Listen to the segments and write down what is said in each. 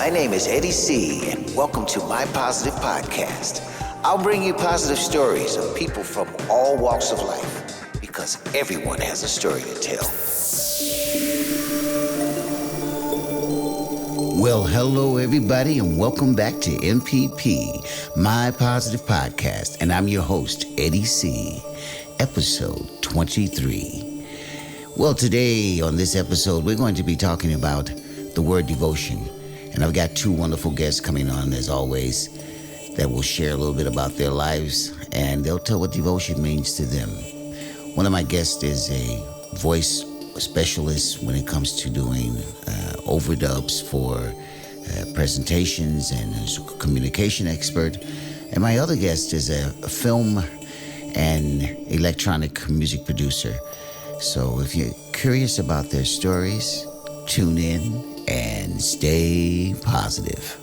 My name is Eddie C, and welcome to my Positive Podcast. I'll bring you positive stories of people from all walks of life, because everyone has a story to tell. Well, hello, everybody, and welcome back to MPP, my Positive Podcast, and I'm your host, Eddie C, episode 23. Well, today on this episode, we're going to be talking about the word devotion. And I've got two wonderful guests coming on, as always, that will share a little bit about their lives, and they'll tell what devotion means to them. One of my guests is a voice specialist when it comes to doing overdubs for presentations, and is a communication expert. And my other guest is a film and electronic music producer. So if you're curious about their stories, tune in and stay positive.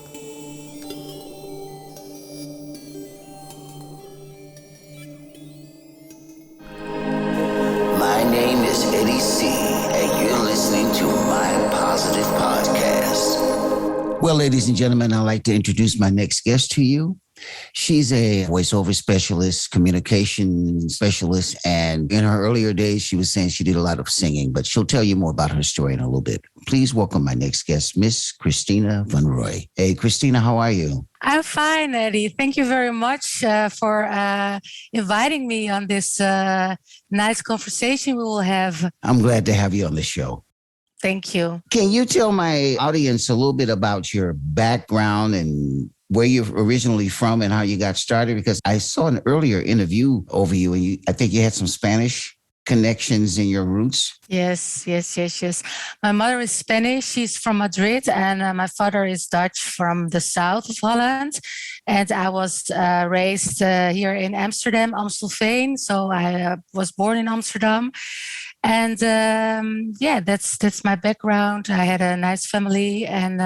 My name is Eddie C, and you're listening to my Positive Podcast. Well, ladies and gentlemen, I'd like to introduce my next guest to you. She's a voiceover specialist, communication specialist, and in her earlier days, she was saying she did a lot of singing, but she'll tell you more about her story in a little bit. Please welcome my next guest, Miss Christina Van Rooi. Hey, Christina, how are you? I'm fine, Eddie. Thank you very much for inviting me on this nice conversation we will have. I'm glad to have you on the show. Thank you. Can you tell my audience a little bit about your background and where you're originally from and how you got started? Because I saw an earlier interview over you, and I think you had some Spanish connections in your roots. Yes. My mother is Spanish. She's from Madrid, and my father is Dutch from the south of Holland. And I was raised here in Amsterdam, Amstelveen. So I was born in Amsterdam. And that's my background. I had a nice family and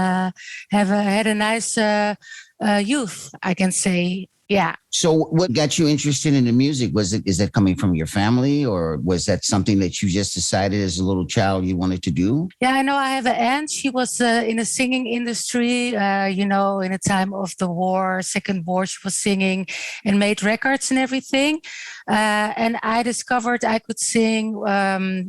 had a nice youth, I can say. Yeah. So what got you interested in the music? Is that coming from your family, or was that something that you just decided as a little child you wanted to do? Yeah, I know. I have an aunt. She was in the singing industry, in the time of the war, Second War, she was singing and made records and everything. And I discovered I could sing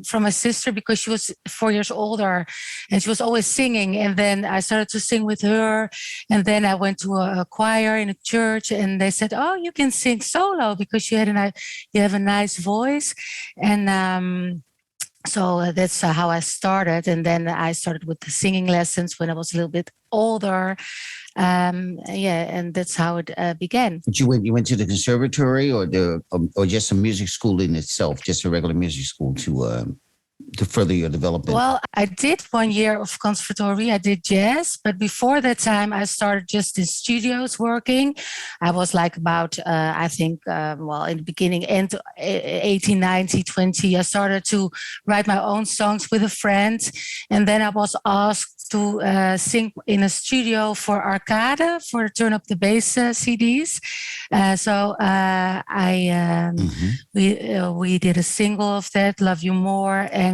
from my sister because she was 4 years older and she was always singing. And then I started to sing with her. And then I went to a choir in a church, and they said, "Oh, you can sing solo because you have a nice voice." And so that's how I started. And then I started with the singing lessons when I was a little bit older. And that's how it began. But you went to the conservatory or just a music school in itself, just a regular music school to further your development? Well, I did 1 year of conservatory. I did jazz, but before that time, I started just in studios working. I was like about, in the beginning, end 18, 19, 20, I started to write my own songs with a friend. And then I was asked to sing in a studio for Arcade, for Turn Up the Bass CDs. We did a single of that, Love You More. And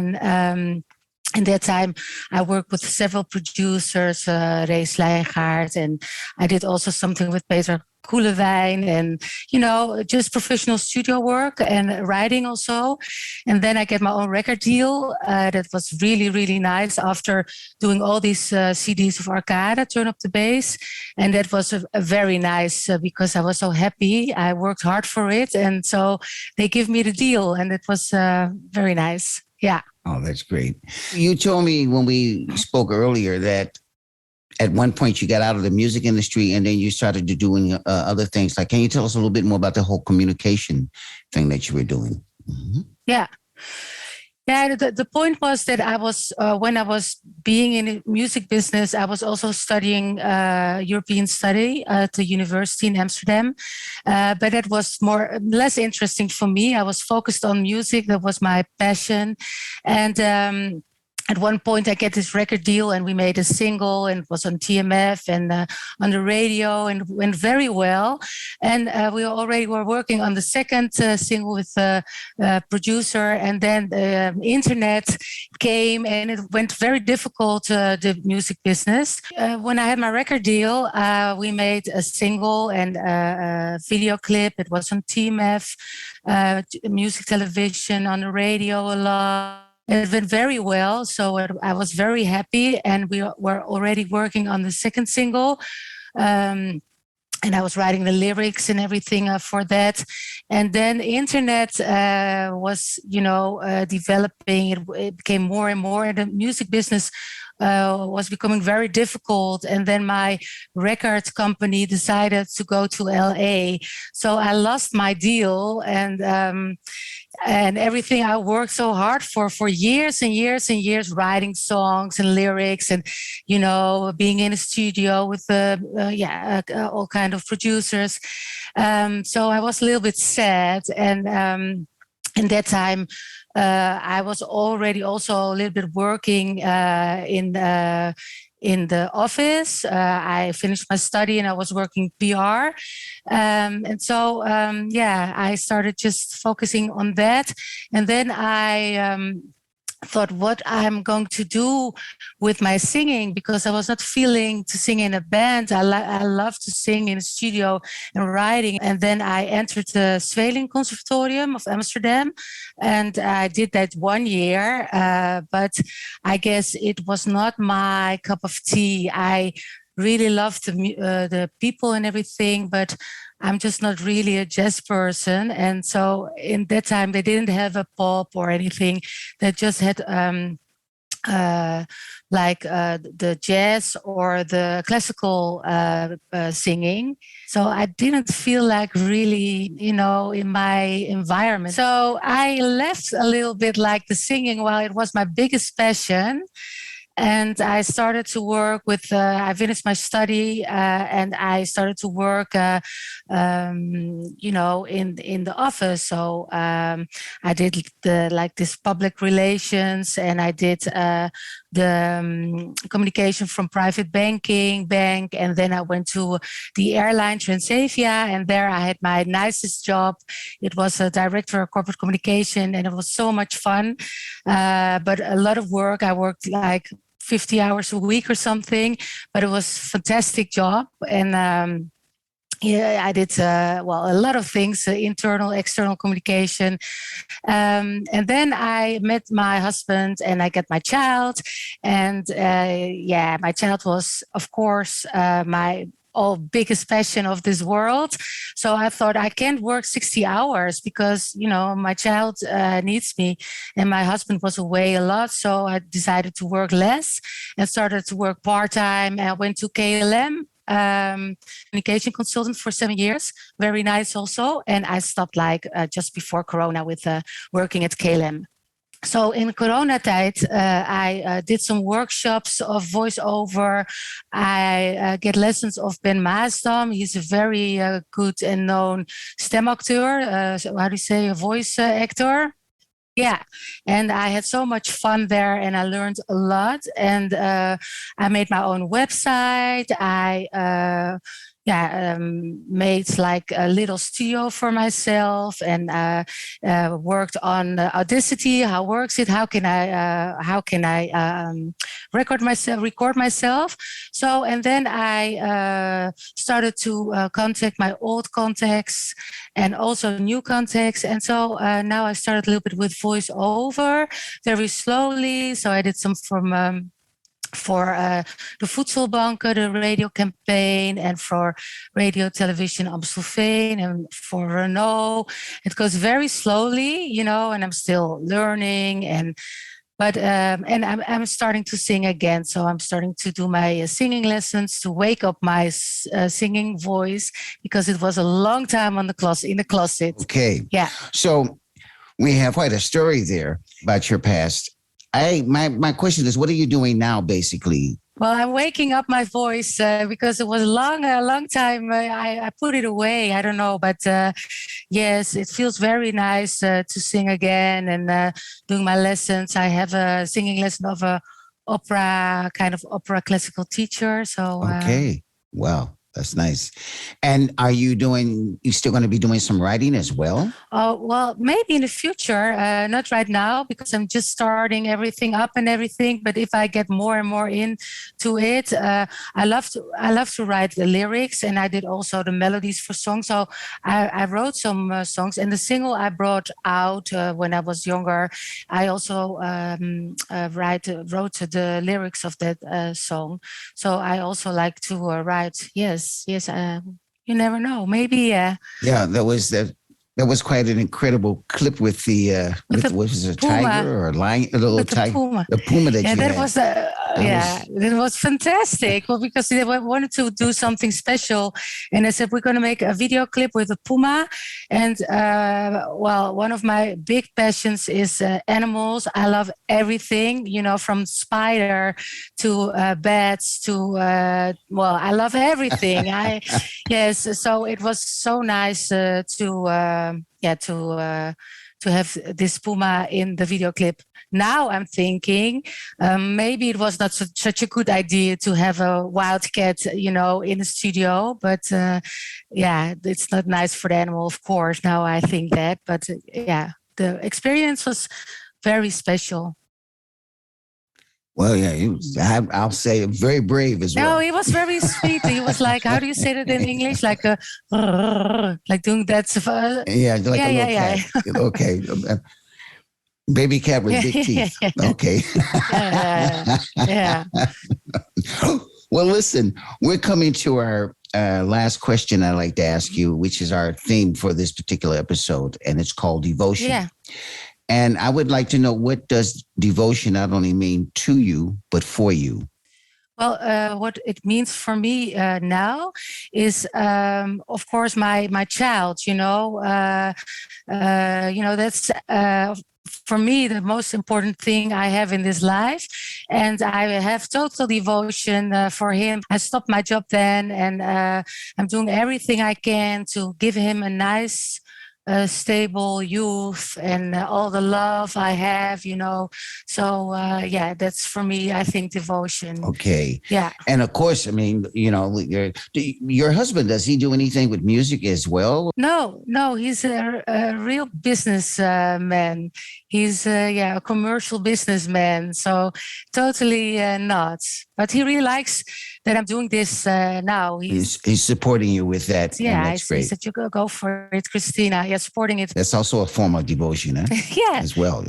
in that time, I worked with several producers, Ray Slijngaard, and I did also something with Peter Koelewijn and, just professional studio work and writing also. And then I get my own record deal. That was really, really nice after doing all these CDs of Arcade, Turn Up the Bass. And that was a very nice because I was so happy. I worked hard for it. And so they give me the deal, and it was very nice. Yeah. Oh, that's great. You told me when we spoke earlier that at one point you got out of the music industry and then you started to doing other things. Like, can you tell us a little bit more about the whole communication thing that you were doing? Mm-hmm. Yeah. Yeah, the point was that I was, when I was being in the music business, I was also studying European study at the university in Amsterdam. But it was less interesting for me. I was focused on music. That was my passion. And at one point I get this record deal and we made a single and it was on TMF and on the radio and went very well. And we already were working on the second single with the producer, and then the internet came and it went very difficult, the music business. When I had my record deal, we made a single and a video clip. It was on TMF, music television, on the radio a lot. It went very well, so I was very happy, and we were already working on the second single. And I was writing the lyrics and everything for that. And then the internet was, developing. It became more and more, and the music business was becoming very difficult. And then my record company decided to go to LA. So I lost my deal, and everything I worked so hard for years and years and years, writing songs and lyrics, and being in a studio with all kind of producers. So I was a little bit sad, and in that time I was already also a little bit working in the office. I finished my study and I was working PR. And so, I started just focusing on that. And then I thought what I'm going to do with my singing, because I was not feeling to sing in a band. I love to sing in a studio and writing. And then I entered the conservatory of Amsterdam, and I did that 1 year. But I guess it was not my cup of tea. I really loved the people and everything, but I'm just not really a jazz person. And so in that time, they didn't have a pop or anything. They just had the jazz or the classical singing. So I didn't feel like really, in my environment. So I left a little bit like the singing while it was my biggest passion. And I started to work with, I finished my study and I started to work, in the office. So I did this public relations, and I did the communication from private bank. And then I went to the airline Transavia, and there I had my nicest job. It was a director of corporate communication, and it was so much fun. But a lot of work. I worked like 50 hours a week or something, but it was a fantastic job. And I did a lot of things, internal, external communication. And then I met my husband and I got my child. And my child was, of course, my biggest passion of this world. So I thought I can't work 60 hours because, my child needs me, and my husband was away a lot. So I decided to work less and started to work part-time. I went to KLM, communication consultant for 7 years. Very nice also. And I stopped just before Corona with working at KLM. So in Corona-tijd, I did some workshops of voiceover. I get lessons of Ben Maasdam. He's a very good and known stemacteur. A voice actor. Yeah, and I had so much fun there, and I learned a lot. And I made my own website. I made like a little studio for myself, and worked on Audacity. How works it? How can I record myself? So, and then I started to contact my old contacts and also new contacts. And so now I started a little bit with voiceover, very slowly. So I did some for the Voedselbanken, the radio campaign, and for radio television Amstelveen, and for Renault. It goes very slowly, and I'm still learning. But I'm starting to sing again. So I'm starting to do my singing lessons to wake up my singing voice, because it was a long time in the closet. Okay. Yeah. So we have quite a story there about your past. My question is, what are you doing now, basically, Well, I'm waking up my voice because it was a long time. I put it away. I don't know, but yes, it feels very nice to sing again and doing my lessons. I have a singing lesson of a kind of opera classical teacher. So Okay. Wow. That's nice. And you still going to be doing some writing as well? Oh, well, maybe in the future, not right now, because I'm just starting everything up and everything. But if I get more and more into it, I love to write the lyrics, and I did also the melodies for songs. So I wrote some songs, and the single I brought out when I was younger, I also wrote the lyrics of that song. So I also like to write. Yes. You never know. Maybe. Yeah, that was quite an incredible clip with what was it, a tiger or a lion, a little tiger, the puma that you that had. was that was fantastic. Well, because they wanted to do something special, and I said we're going to make a video clip with a puma. And well, one of my big passions is animals. I love everything, from spider to bats to well, I love everything. Yes, so it was so nice to have this puma in the video clip. Now I'm thinking maybe it was not such a good idea to have a wild cat, in the studio. But it's not nice for the animal, of course. Now I think that, but the experience was very special. Well, yeah, I'll say very brave as well. No, he was very sweet. He was like, how do you say that in English? Like like doing that. Yeah, like a little cat. Okay. Baby cat with big teeth. Okay. Yeah. Well, listen, we're coming to our last question I'd like to ask you, which is our theme for this particular episode, and it's called devotion. Yeah. And I would like to know, what does devotion not only mean to you, but for you? Well, what it means for me now is, of course, my child. That's for me the most important thing I have in this life, and I have total devotion for him. I stopped my job then, and I'm doing everything I can to give him a nice, stable youth and all the love I have, So, that's for me, I think, devotion. Okay. Yeah. And of course, I mean, your husband, does he do anything with music as well? No, he's a real business man. He's a commercial businessman. So totally not. But he really likes that I'm doing this now. He's supporting you with that. Yeah, that's great. He said, you go for it, Christina. Yeah, supporting it. That's also a form of devotion, huh? Yeah. As well.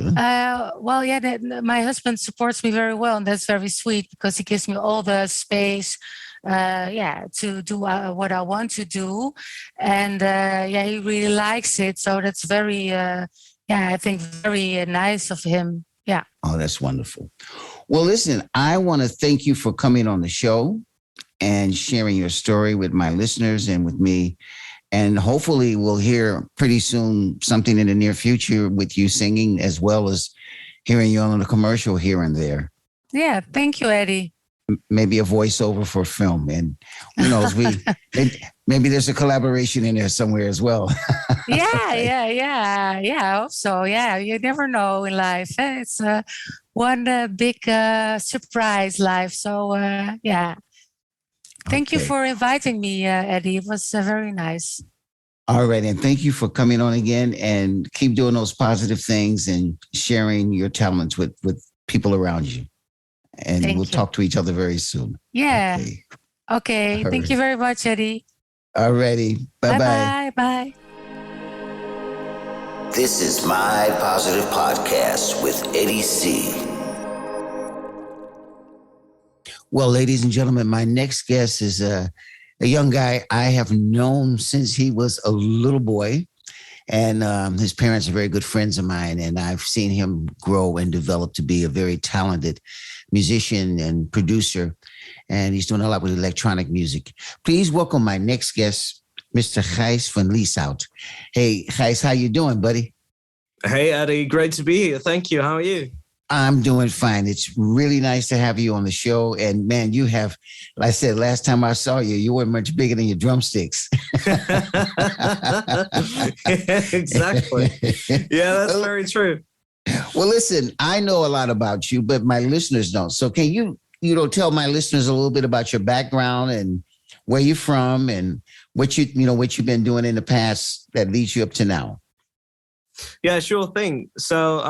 My husband supports me very well, and that's very sweet because he gives me all the space to do what I want to do. And he really likes it. So that's very, I think very nice of him. Yeah. Oh, that's wonderful. Well, listen, I want to thank you for coming on the show and sharing your story with my listeners and with me. And hopefully we'll hear pretty soon something in the near future with you singing, as well as hearing you on a commercial here and there. Yeah. Thank you, Eddie. Maybe a voiceover for film. And who knows, maybe there's a collaboration in there somewhere as well. Yeah. I hope so. Yeah. You never know in life. It's one big surprise life. So, Thank you for inviting me, Eddie. It was very nice. All right. And thank you for coming on again, and keep doing those positive things and sharing your talents with people around you. And we'll talk to each other very soon. Yeah. Okay. Thank you very much, Eddie. All righty. Bye-bye. Bye. This is My Positive Podcast with Eddie C. Well, ladies and gentlemen, my next guest is a young guy I have known since he was a little boy. And his parents are very good friends of mine. And I've seen him grow and develop to be a very talented musician and producer. And he's doing a lot with electronic music. Please welcome my next guest, Mr. Gijs Van Lieshout. Hey, Gijs, how you doing, buddy? Hey, Eddie. Great to be here. Thank you. How are you? I'm doing fine. It's really nice to have you on the show. And man, you have, like I said, last time I saw you, you weren't much bigger than your drumsticks. Exactly. Yeah, that's very true. Well, listen, I know a lot about you, but my listeners don't. So can you tell my listeners a little bit about your background and where you're from and what you've been doing in the past that leads you up to now? Yeah, sure thing. So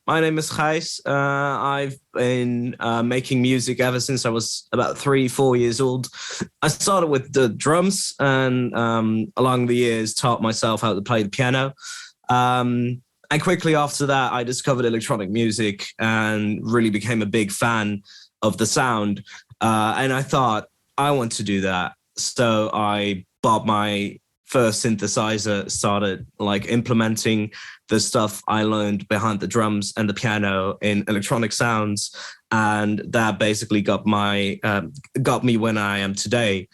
my name is Gijs. I've been making music ever since I was about 3-4 years old. I started with the drums and along the years taught myself how to play the piano. And quickly after that, I discovered electronic music and really became a big fan of the sound. And I thought, I want to do that. So I bought my first synthesizer, started like implementing the stuff I learned behind the drums and the piano in electronic sounds, and that basically got me when I am today.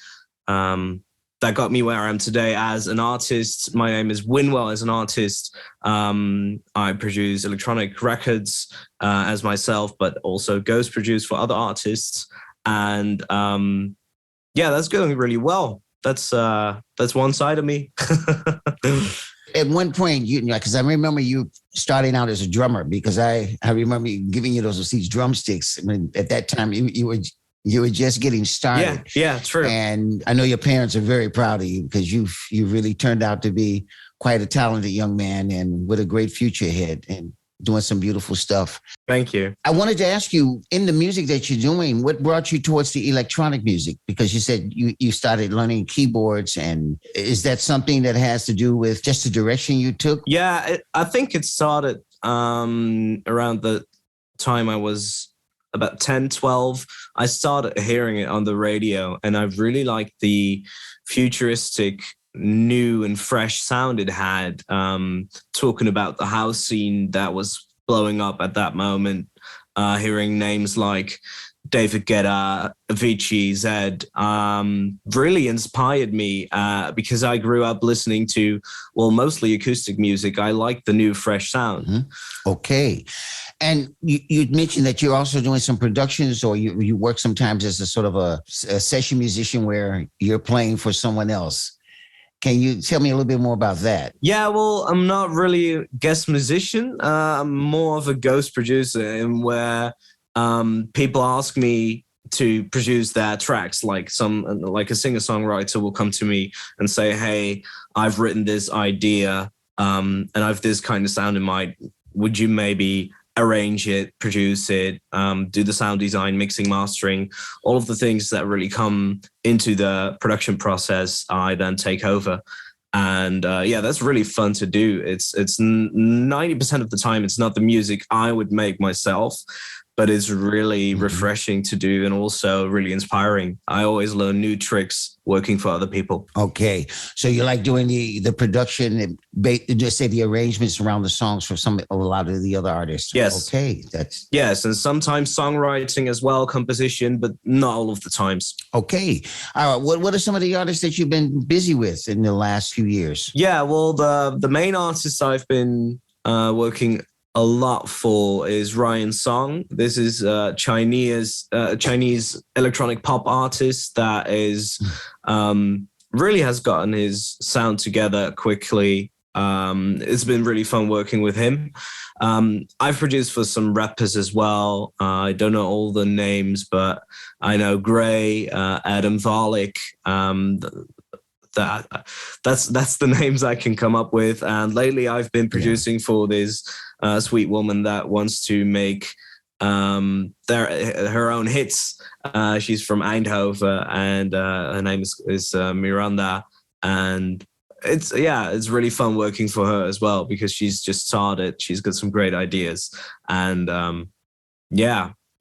That got me where I am today as an artist. My name is Winwell as an artist. I produce electronic records as myself, but also ghost produce for other artists, and that's going really well. That's one side of me. At one point, because I remember you starting out as a drummer, because I remember giving you these drumsticks. I mean, at that time, you were just getting started. Yeah, true. And I know your parents are very proud of you because you really turned out to be quite a talented young man and with a great future ahead and doing some beautiful stuff. Thank you. I wanted to ask you, in the music that you're doing, what brought you towards the electronic music? Because you said you started learning keyboards, and is that something that has to do with just the direction you took? Yeah, I think it started around the time I was about 10, 12. I started hearing it on the radio, and I really liked the futuristic, new and fresh sound it had, talking about the house scene that was blowing up at that moment, hearing names like David Guetta, Avicii, Zed, really inspired me because I grew up listening to, mostly acoustic music. I like the new fresh sound. Mm-hmm. Okay. And you mentioned that you're also doing some productions, or you work sometimes as a sort of a session musician where you're playing for someone else. Can you tell me a little bit more about that? Yeah, well, I'm not really a guest musician. I'm more of a ghost producer, in where people ask me to produce their tracks. Like a singer-songwriter will come to me and say, "Hey, I've written this idea, and I've this kind of sound in mind. Would you maybe arrange it, produce it, do the sound design, mixing, mastering, all of the things that really come into the production process, I then take over." And that's really fun to do. It's 90% of the time, it's not the music I would make myself, but it's really refreshing to do and also really inspiring. I always learn new tricks working for other people. Okay. So you like doing the production and just say the arrangements around the songs for a lot of the other artists? Yes. Okay. Yes. And sometimes songwriting as well, composition, but not all of the times. Okay. All right. What are some of the artists that you've been busy with in the last few years? Yeah, well, the main artists I've been working a lot for is Ryan Song. This is a Chinese electronic pop artist that is really has gotten his sound together quickly. It's been really fun working with him. I've produced for some rappers as well. I don't know all the names, but I know Gray, Adam Varlick. That's the names I can come up with. And lately I've been producing for this sweet woman that wants to make her own hits. She's from Eindhoven, and her name is Miranda. And it's really fun working for her as well, because she's just started. She's got some great ideas, and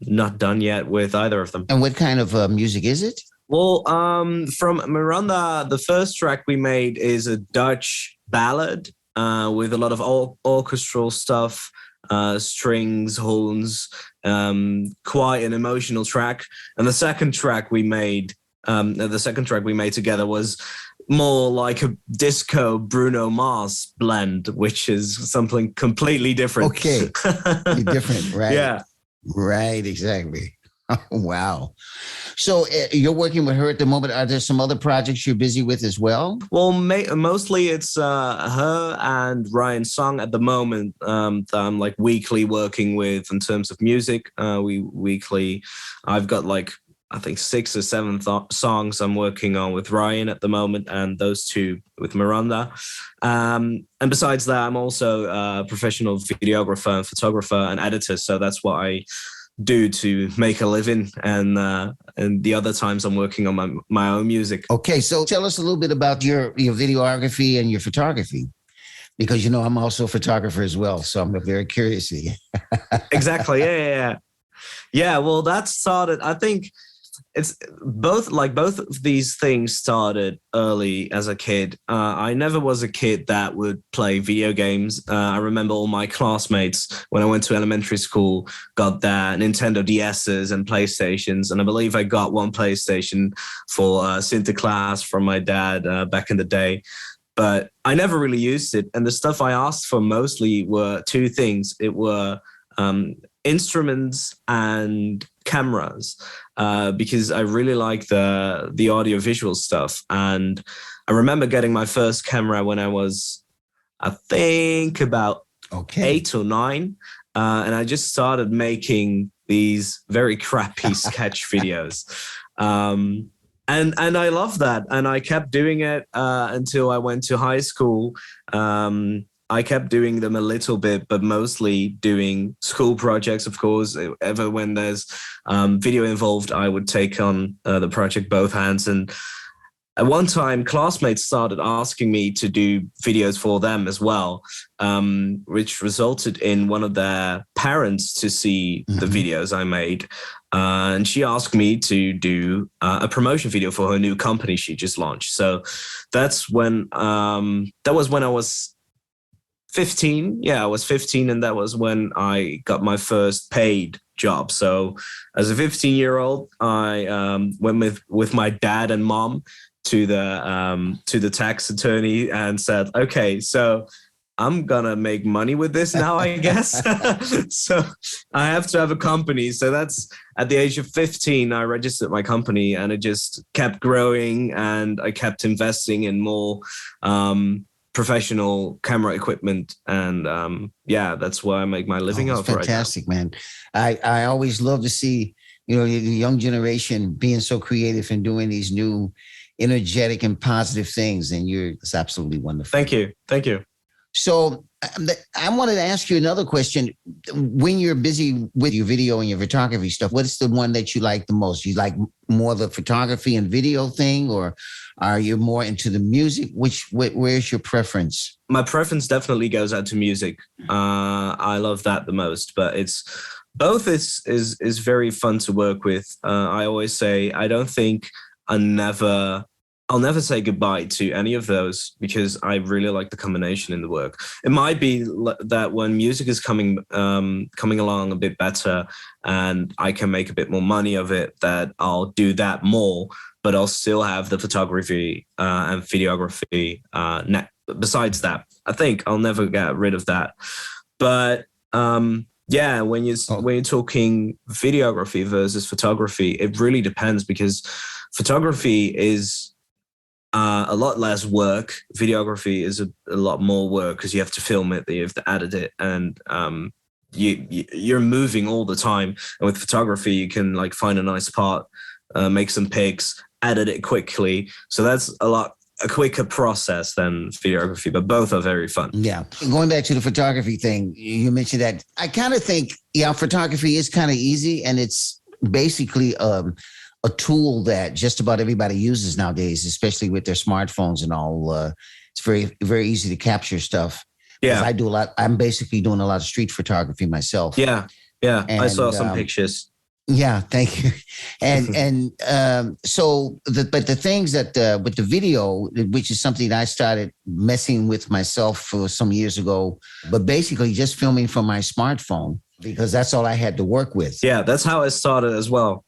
not done yet with either of them. And what kind of music is it? Well, from Miranda, the first track we made is a Dutch ballad with a lot of orchestral stuff, strings, horns, quite an emotional track. And the second track we made together was more like a disco Bruno Mars blend, which is something completely different. Okay. You're different, right? Yeah. Right, exactly. Wow. So you're working with her at the moment. Are there some other projects you're busy with as well? Well, mostly it's her and Ryan Song at the moment that I'm like weekly working with in terms of music. I've got like, I think 6 or 7 songs I'm working on with Ryan at the moment, and those 2 with Miranda. And besides that, I'm also a professional videographer and photographer and editor. So that's what I do to make a living, and the other times I'm working on my own music. Okay, so tell us a little bit about your videography and your photography, because I'm also a photographer as well, so I'm very curious. Exactly, yeah. Well, that started, I think it's both of these things started early as a kid. I never was a kid that would play video games. I remember all my classmates when I went to elementary school got their Nintendo DSs and PlayStations. And I believe I got one PlayStation for Sinterklaas from my dad back in the day. But I never really used it. And the stuff I asked for mostly were 2 things. It were instruments and cameras, because I really like the audio visual stuff. And I remember getting my first camera when I was, I think, about 8 or 9. And I just started making these very crappy sketch videos. And I love that. And I kept doing it until I went to high school. I kept doing them a little bit, but mostly doing school projects, of course. Ever when there's video involved, I would take on the project both hands. And at one time, classmates started asking me to do videos for them as well, which resulted in one of their parents to see the videos I made. And she asked me to do a promotion video for her new company she just launched. So that was when I was 15. Yeah, I was 15, and that was when I got my first paid job. So as a 15-year-old, I went with my dad and mom to the tax attorney and said, okay, so I'm gonna make money with this now, I guess. So I have to have a company. So that's at the age of 15, I registered my company, and it just kept growing, and I kept investing in more professional camera equipment, and that's where I make my living off right now. Fantastic, man. I always love to see the young generation being so creative and doing these new energetic and positive things, and it's absolutely wonderful. Thank you. So I wanted to ask you another question. When you're busy with your video and your photography stuff, what's the one that you like the most? You like more the photography and video thing, or are you more into the music? Where's your preference? My preference definitely goes out to music. I love that the most, but it's both is very fun to work with. I always say I don't think I'll never say goodbye to any of those, because I really like the combination in the work. It might be that when music is coming along a bit better and I can make a bit more money of it, that I'll do that more, but I'll still have the photography and videography. Besides that, I think I'll never get rid of that. But when you're talking videography versus photography, it really depends, because photography is a lot less work. Videography is a lot more work, because you have to film it, you have to edit it, and you're moving all the time. And with photography, you can like find a nice part, make some pics, edit it quickly. So that's a quicker process than videography, but both are very fun. Yeah. Going back to the photography thing, you mentioned that. I kind of think, photography is kind of easy, and it's basically a tool that just about everybody uses nowadays, especially with their smartphones and all. It's very, very easy to capture stuff. Yeah. I do a lot. I'm basically doing a lot of street photography myself. Yeah. Yeah. And I saw some pictures. Yeah. Thank you. And but the things that with the video, which is something I started messing with myself for some years ago, but basically just filming from my smartphone, because that's all I had to work with. Yeah. That's how I started as well.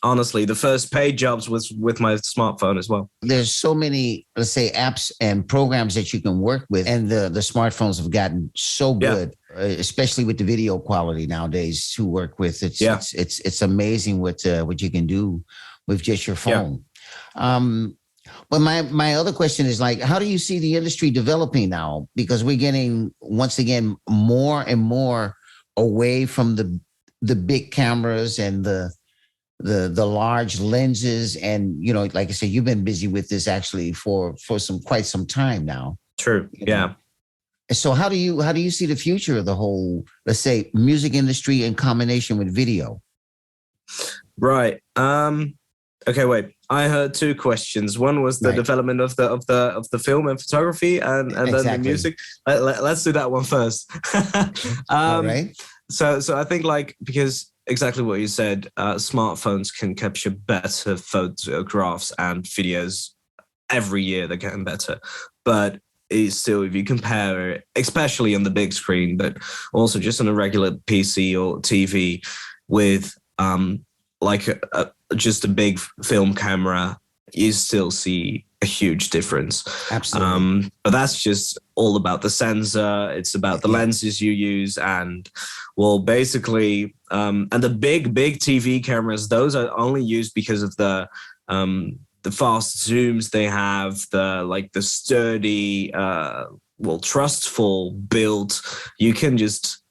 Honestly, the first paid jobs was with my smartphone as well. There's so many, let's say, apps and programs that you can work with, and the smartphones have gotten so good, especially with the video quality nowadays to work with. It's amazing what you can do with just your phone. But my other question is, like, how do you see the industry developing now? Because we're getting, once again, more and more away from the big cameras and the large lenses. And, you know, like I said, you've been busy with this actually for quite some time now. True. Yeah. So how do you see the future of the whole, let's say, music industry in combination with video? Right. Okay, wait. I heard two questions. One was the development of the film and photography, and then the music. Let's do that one first. All right. So I think, like, because exactly what you said, smartphones can capture better photographs and videos every year. They're getting better, but it's still, if you compare it, especially on the big screen, but also just on a regular PC or TV with just a big film camera, you still see a huge difference. Absolutely. But that's just all about the sensor. It's about the lenses you use, and basically, and the big TV cameras, those are only used because of the fast zooms they have, the sturdy, trustful build. You can just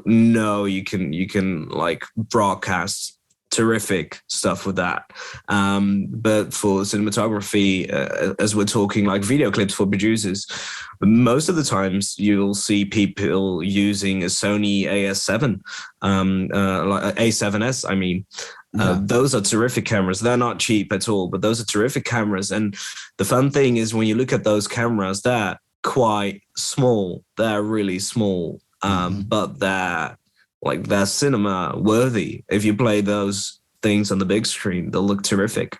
know you can like broadcast terrific stuff with that. But for cinematography, as we're talking like video clips for producers, most of the times you'll see people using a Sony AS7, like A7S, I mean. Those are terrific cameras. They're not cheap at all, but those are terrific cameras. And the fun thing is, when you look at those cameras, they're quite small. They're really small, but they're cinema worthy. If you play those things on the big screen, they'll look terrific.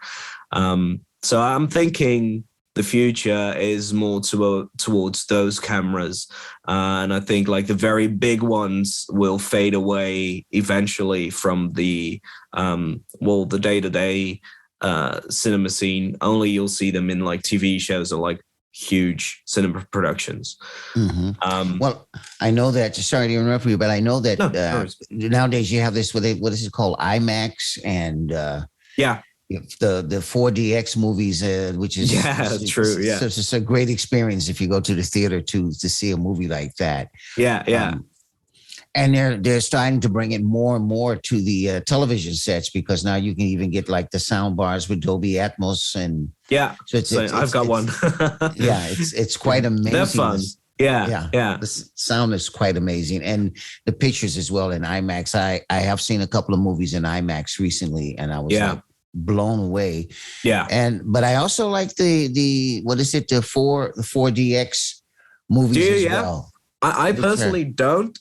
So I'm thinking the future is more towards those cameras. And I think like the very big ones will fade away eventually from the day-to-day cinema scene. Only you'll see them in like TV shows or like huge cinema productions. Well, I know that, sorry to interrupt you, but I know that nowadays you have this, what is it called? IMAX and the 4DX movies, which is true. Yeah, so it's a great experience if you go to the theater to see a movie like that. And they're starting to bring it more and more to the television sets, because now you can even get like the sound bars with Dolby Atmos, and so I've got one. it's quite amazing. They're fun. Yeah. The sound is quite amazing, and the pictures as well in IMAX. I have seen a couple of movies in IMAX recently, and I was like blown away. But I also like the 4DX movies as well. I personally don't.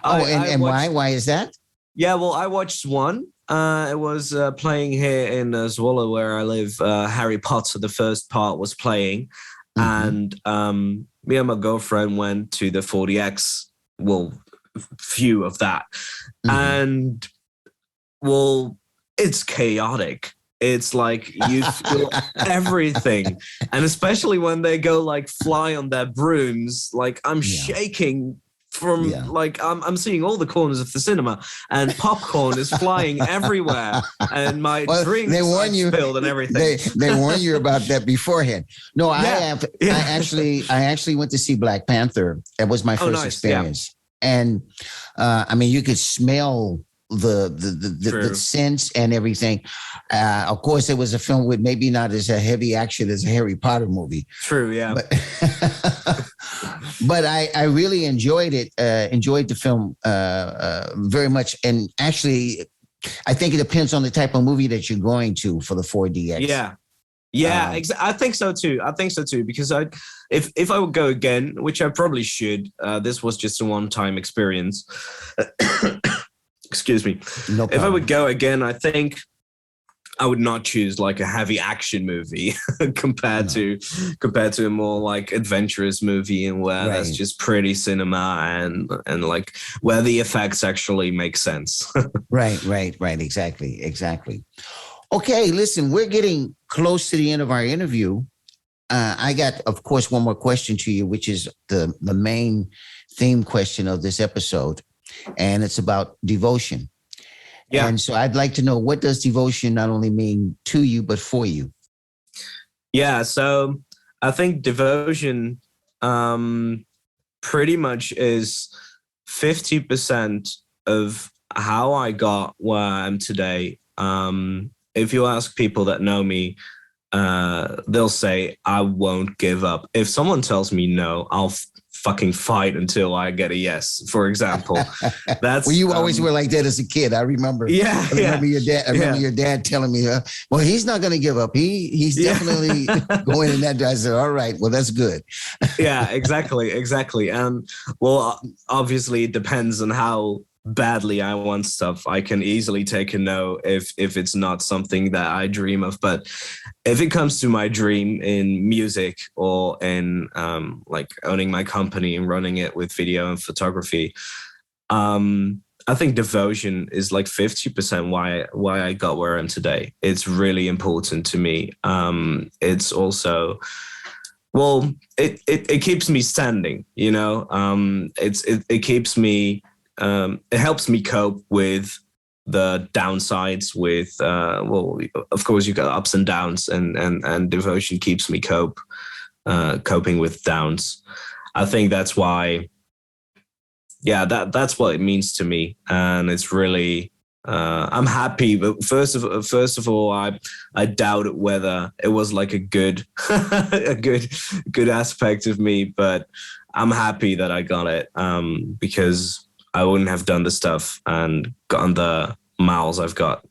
Why? Why is that? Yeah, well, I watched one. It was playing here in Zwolle, where I live. Harry Potter, the first part was playing. And me and my girlfriend went to the 4DX view of that. And, it's chaotic. It's like you feel everything. And especially when they go like fly on their brooms, like I'm shaking from like I'm seeing all the corners of the cinema, and popcorn is flying everywhere, and my drinks spilled and everything. They warn you about that beforehand. No, I actually went to see Black Panther. That was my first experience. And I mean, you could smell the scents and everything. Of course, it was a film with maybe not as a heavy action as a Harry Potter movie. True, yeah. But I really enjoyed it. Enjoyed the film very much. And actually, I think it depends on the type of movie that you're going to for the 4DX. I think so too. Because if I would go again, which I probably should, this was just a one-time experience. Excuse me. No problem. If I would go again, I think I would not choose like a heavy action movie compared to a more like adventurous movie, and where that's just pretty cinema and like where the effects actually make sense. Right. Exactly. Okay, listen, we're getting close to the end of our interview. I got, of course, one more question to you, which is the main theme question of this episode, and it's about devotion. Yeah. And so I'd like to know, what does devotion not only mean to you, but for you? Yeah, so I think devotion pretty much is 50% of how I got where I am today. If you ask people that know me, they'll say, I won't give up. If someone tells me no, I'll fucking fight until I get a yes, for example. That's well, you always were like that as a kid. I remember. I remember your dad. I remember your dad telling me, well, he's not going to give up. He's definitely going in that direction. I said, all right, well, that's good. Yeah, exactly. And well, obviously it depends on how badly I want stuff. I can easily take a no if it's not something that I dream of. But if it comes to my dream in music or in like owning my company and running it with video and photography, I think devotion is like 50% why I got where I am today. It's really important to me. It's also, well, it keeps me standing, you know. It keeps me it helps me cope with the downsides with well, of course you've got ups and downs, and devotion keeps me coping with downs. I think that's why, that's what it means to me. And it's really I'm happy, but first of all, I doubted whether it was like a good a good aspect of me, but I'm happy that I got it, because I wouldn't have done the stuff and gotten the miles I've got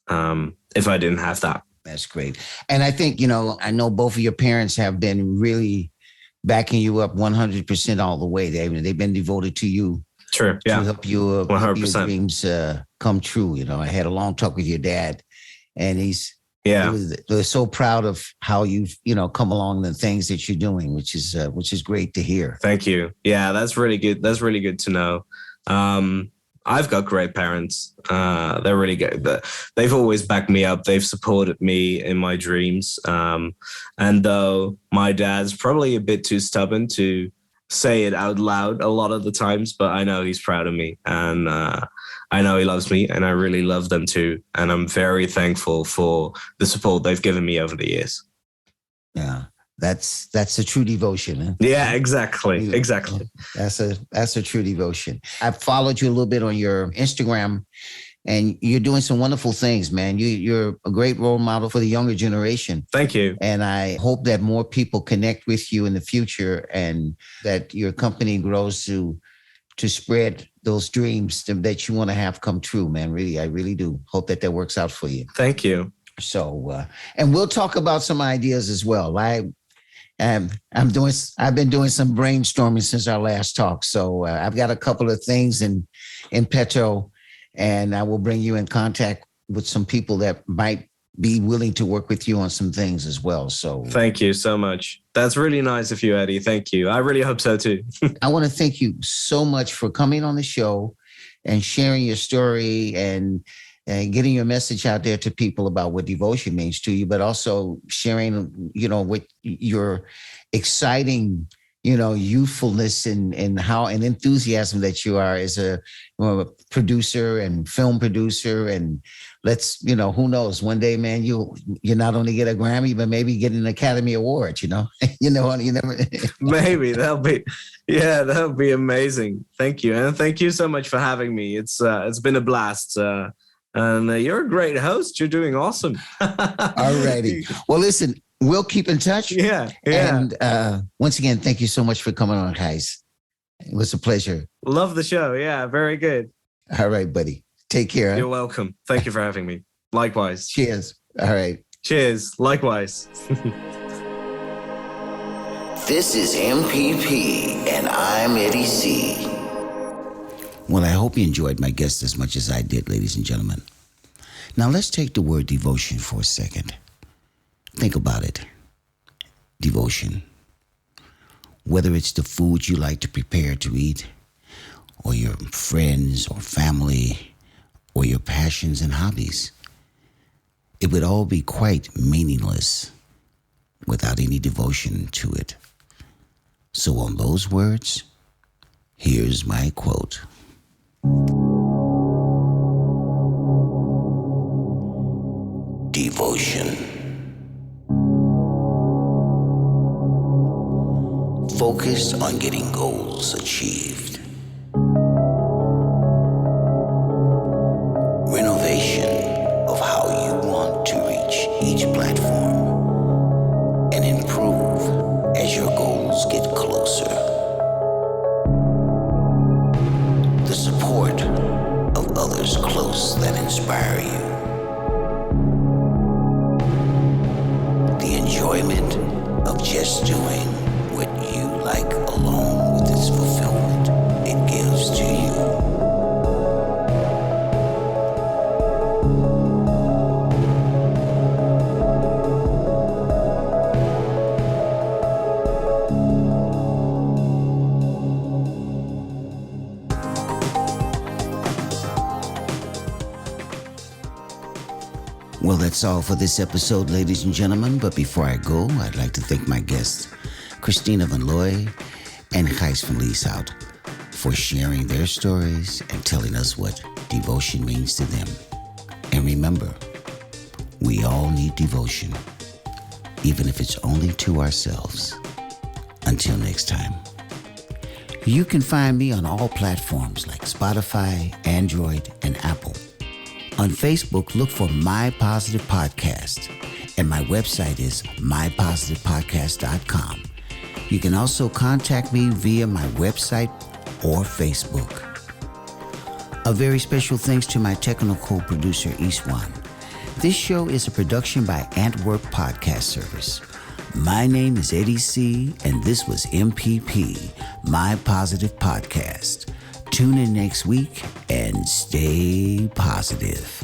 if I didn't have that. That's great. And I think, you know, I know both of your parents have been really backing you up 100% all the way. They've been devoted to you. Sure. Yeah. To help you help your dreams come true. You know, I had a long talk with your dad, and he was so proud of how you've, you know, come along and the things that you're doing, which is great to hear. Thank you. Yeah, that's really good. That's really good to know. I've got great parents. They're really good. They've always backed me up. They've supported me in my dreams. And though my dad's probably a bit too stubborn to say it out loud a lot of the times, but I know he's proud of me, and I know he loves me, and I really love them too. And I'm very thankful for the support they've given me over the years. Yeah. That's a true devotion. Huh? Yeah, exactly. That's a true devotion. I've followed you a little bit on your Instagram, and you're doing some wonderful things, man. You're a great role model for the younger generation. Thank you. And I hope that more people connect with you in the future, and that your company grows to spread those dreams that you want to have come true, man. Really, I really do hope that works out for you. Thank you. So, and we'll talk about some ideas as well. I've been doing some brainstorming since our last talk. So I've got a couple of things in petto, and I will bring you in contact with some people that might be willing to work with you on some things as well. So thank you so much. That's really nice of you, Eddie. Thank you. I really hope so too. I want to thank you so much for coming on the show and sharing your story and getting your message out there to people about what devotion means to you, but also sharing, you know, what your exciting, you know, youthfulness and how an enthusiasm that you are as a producer and film producer. And let's, you know, who knows, one day, man, you not only get a Grammy, but maybe get an Academy Award, you know, you never. Maybe that'll be amazing. Thank you. And thank you so much for having me. It's been a blast. And you're a great host. You're doing awesome. All righty. Well, listen, we'll keep in touch. Yeah. And once again, thank you so much for coming on, Gijs. It was a pleasure. Love the show. Yeah, very good. All right, buddy. Take care. You're welcome. Thank you for having me. Likewise. Cheers. All right. Cheers. Likewise. This is MPP, and I'm Eddie C. Well, I hope you enjoyed my guest as much as I did, ladies and gentlemen. Now let's take the word devotion for a second. Think about it. Devotion. Whether it's the food you like to prepare to eat, or your friends or family, or your passions and hobbies, it would all be quite meaningless without any devotion to it. So on those words, here's my quote. Devotion. Focus on getting goals achieved. Renovation of how you want to reach each platform and improve as your goals get closer. The support of others close that inspire you. The enjoyment of just doing what you like along with its fulfillment it gives to you. Well, that's all for this episode, ladies and gentlemen. But before I go, I'd like to thank my guests, Christina Van Rooi and Gijs Van Lieshout, for sharing their stories and telling us what devotion means to them. And remember, we all need devotion, even if it's only to ourselves. Until next time. You can find me on all platforms like Spotify, Android, and Apple. On Facebook, look for My Positive Podcast, and my website is mypositivepodcast.com. You can also contact me via my website or Facebook. A very special thanks to my technical producer, Iswan. This show is a production by Antwerp Podcast Service. My name is Eddie C., and this was MPP, My Positive Podcast. Tune in next week and stay positive.